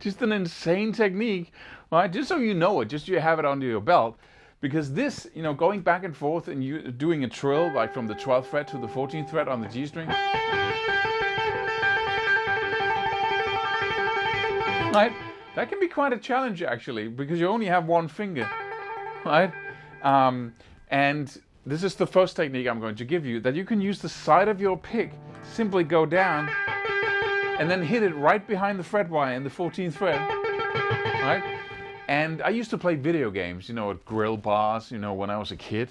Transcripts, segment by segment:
Just an insane technique, right? Just so you know it, just so you have it under your belt. Because this, you know, going back and forth and you doing a trill, like from the 12th fret to the 14th fret on the G string. Right? That can be quite a challenge actually, because you only have one finger, right? And this is the first technique I'm going to give you, that you can use the side of your pick, simply go down, and then hit it right behind the fret wire in the 14th fret, right? And I used to play video games, you know, at grill bars, you know, when I was a kid.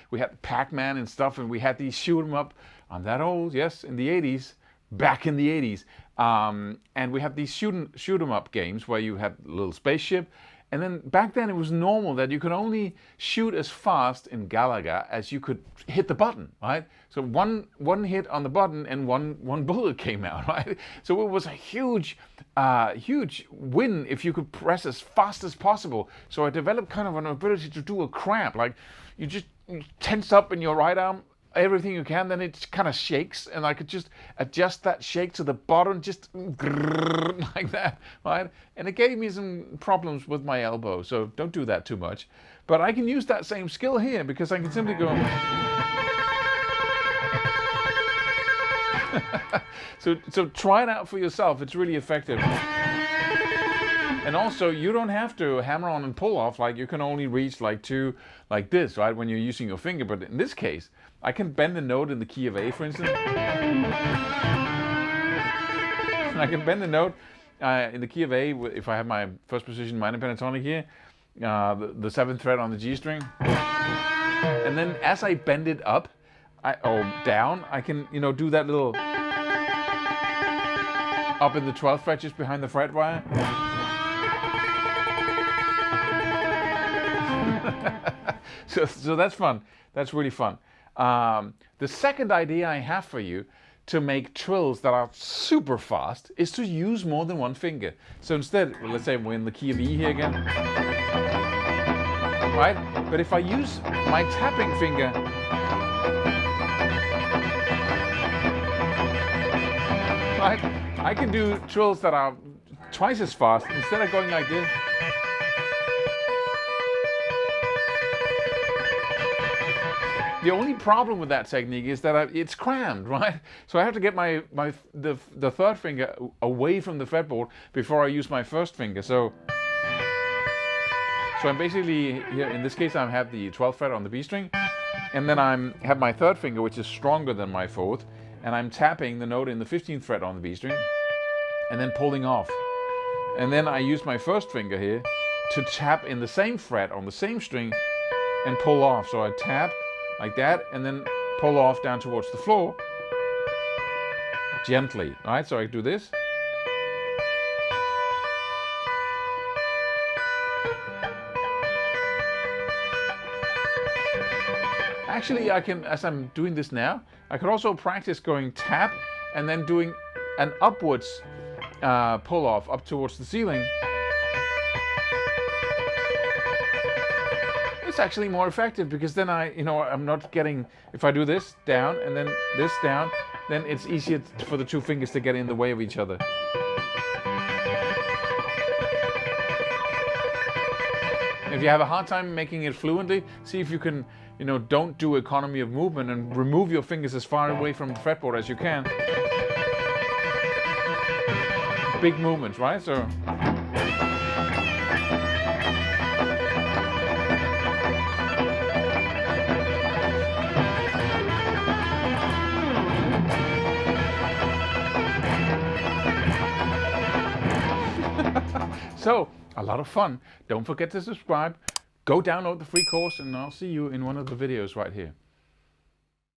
We had Pac-Man and stuff, and we had these shoot 'em up. I'm that old, yes, in the 80s, back in the 80s. And we had these shoot 'em up games where you had a little spaceship. And then back then it was normal that you could only shoot as fast in Galaga as you could hit the button, right? So one hit on the button and one bullet came out, right? So it was a huge win if you could press as fast as possible. So I developed kind of an ability to do a cramp, like you tense up in your right arm, everything you can, then it kind of shakes, and I could just adjust that shake to the bottom, just like that, right? And it gave me some problems with my elbow, so don't do that too much. But I can use that same skill here, because I can simply go. So try it out for yourself, it's really effective. And also, you don't have to hammer on and pull off, like you can only reach like two, like this, right, when you're using your finger. But in this case, I can bend a note in the key of A, for instance. And I can bend the note in the key of A if I have my first position minor pentatonic here, the 7th fret on the G string. And then as I bend it up, or down, I can, you know, do that little up in the 12th fret just behind the fret wire. So that's fun. That's really fun. The second idea I have for you to make trills that are super fast is to use more than one finger. So instead, let's say we're in the key of E here again, right? But if I use my tapping finger, right, I can do trills that are twice as fast instead of going like this. The only problem with that technique is that it's crammed, right? So I have to get the third finger away from the fretboard before I use my first finger. So I'm basically here, in this case, I have the 12th fret on the B string, and then I have my third finger, which is stronger than my fourth, and I'm tapping the note in the 15th fret on the B string, and then pulling off. And then I use my first finger here to tap in the same fret on the same string and pull off. So I tap like that, and then pull off down towards the floor, gently, right? So I do this. Actually, I can, as I'm doing this now, I could also practice going tap and then doing an upwards pull off up towards the ceiling. It's actually more effective, because then I'm not getting, if I do this down and then this down, then it's easier for the two fingers to get in the way of each other. If you have a hard time making it fluently, see if you can, don't do economy of movement and remove your fingers as far away from the fretboard as you can. Big movements, right? So. So, a lot of fun. Don't forget to subscribe. Go download the free course, and I'll see you in one of the videos right here.